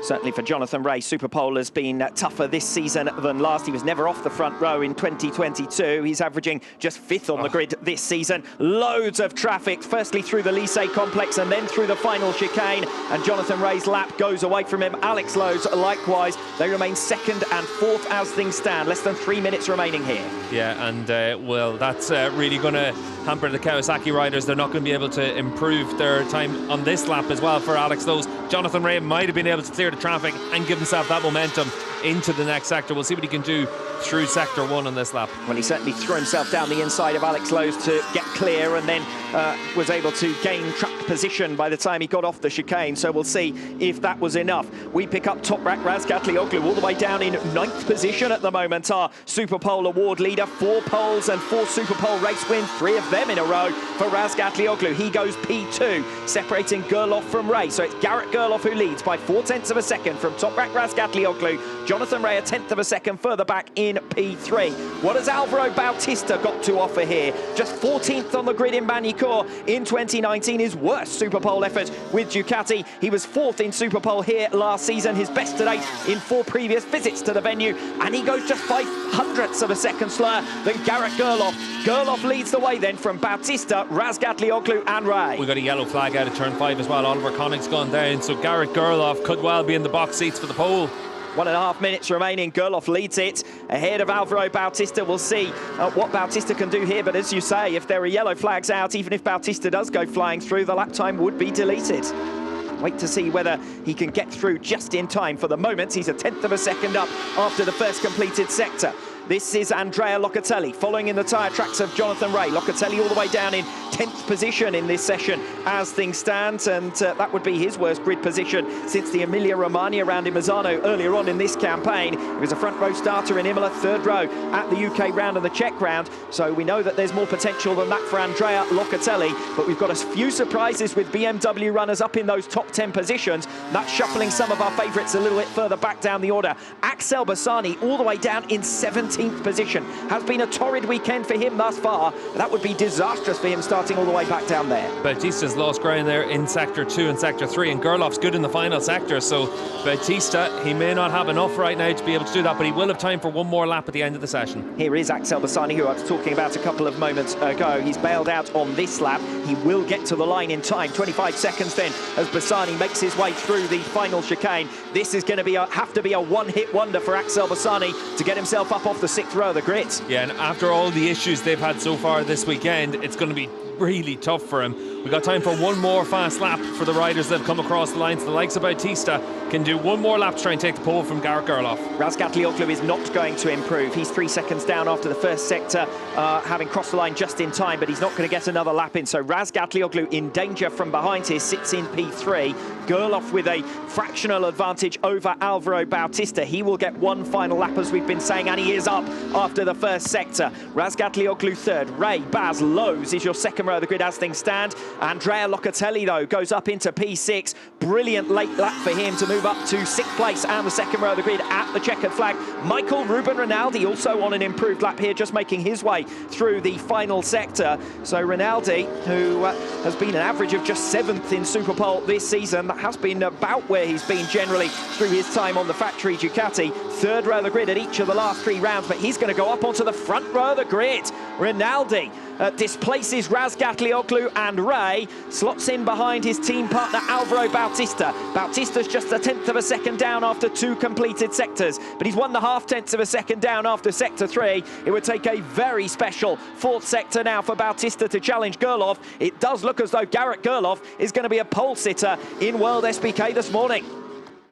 Certainly for Jonathan Rea, Superpole has been tougher this season than last. He was never off the front row in 2022. He's averaging just 5th on the grid this season. Loads of traffic, firstly through the Lycée complex and then through the final chicane. And Jonathan Rea's lap goes away from him. Alex Lowes likewise. They remain 2nd and 4th as things stand. Less than 3 minutes remaining here. Yeah, and well, that's really going to hamper the Kawasaki riders. They're not going to be able to improve their time on this lap as well for Alex Lowes. Jonathan Rea might have been able to clear the traffic and give himself that momentum into the next sector. We'll see what he can do through sector 1 on this lap. Well, he certainly threw himself down the inside of Alex Lowes to get clear, and then was able to gain track position by the time he got off the chicane. So we'll see if that was enough. We pick up Toprak Razgatlioglu all the way down in 9th position at the moment. Our Superpole award leader, 4 poles and 4 Superpole race wins, 3 of them in a row for Razgatlioglu. He goes P2, separating Gerloff from Rea. So it's Garrett Gerloff who leads by 0.4 of a second from Toprak Razgatlioglu. Jonathan Rea 1/10 of a second further back in P3. What has Alvaro Bautista got to offer here? Just 14th on the grid in Magny-Cours in 2019, his worst Superpole effort with Ducati. He was 4th in Superpole here last season, his best to date in 4 previous visits to the venue, and he goes just 0.05 of a second slower than Garrett Gerloff. Gerloff leads the way then from Bautista, Razgatlioglu and Rea. We got a yellow flag out of turn 5 as well. Oliver Connick's gone down, so Garrett Gerloff could well be in the box seats for the pole. 1.5 minutes remaining. Gerloff leads it ahead of Alvaro Bautista. We'll see what Bautista can do here. But as you say, if there are yellow flags out, even if Bautista does go flying through, the lap time would be deleted. Wait to see whether he can get through just in time. For the moment, he's 1/10 of a second up after the first completed sector. This is Andrea Locatelli following in the tyre tracks of Jonathan Rea. Locatelli all the way down in 10th position in this session as things stand, and that would be his worst grid position since the Emilia-Romagna round in Misano earlier on in this campaign. He was a front row starter in Imola, 3rd row at the UK round and the Czech round, so we know that there's more potential than that for Andrea Locatelli, but we've got a few surprises with BMW runners up in those top 10 positions. That's shuffling some of our favourites a little bit further back down the order. Axel Bassani all the way down in 17th position. Has been a torrid weekend for him thus far. That would be disastrous for him starting all the way back down there. Bautista's lost ground there in sector 2 and sector 3, and Gerloff's good in the final sector, so Bautista, he may not have enough right now to be able to do that, but he will have time for one more lap at the end of the session. Here is Axel Bassani, who I was talking about a couple of moments ago. He's bailed out on this lap. He will get to the line in time. 25 seconds then as Bassani makes his way through the final chicane. This is going to have to be a one-hit wonder for Axel Bassani to get himself up off the 6th row of the grid. Yeah, and after all the issues they've had so far this weekend, it's going to be really tough for him. We've got time for one more fast lap for the riders that have come across the line. So the likes of Bautista can do one more lap to try and take the pole from Garrett Gerloff. Razgatlioglu is not going to improve. He's 3 seconds down after the first sector, having crossed the line just in time, but he's not going to get another lap in. So Razgatlioglu in danger from behind here, sits in P3. Gerloff with a fractional advantage over Alvaro Bautista. He will get one final lap, as we've been saying, and he is up after the first sector. Razgatlioglu 3rd. Rea, Baz, Lowes is your 2nd row of the grid as things stand. Andrea Locatelli, though, goes up into P6. Brilliant late lap for him to move up to 6th place and the 2nd row of the grid at the checkered flag. Michael Ruben Rinaldi also on an improved lap here, just making his way through the final sector. So Rinaldi, who has been an average of just 7th in Superpole this season, that has been about where he's been generally through his time on the factory Ducati. 3rd row of the grid at each of the last 3 rounds, but he's going to go up onto the front row of the grid. Rinaldi displaces Razgatlioglu, and Rea slots in behind his team partner Alvaro Bautista. Bautista's just 1/10 of a second down after 2 completed sectors, but he's 1.5 of a second down after sector 3. It would take a very special 4th sector now for Bautista to challenge Gerloff. It does look as though Garrett Gerloff is going to be a pole sitter in World SBK this morning.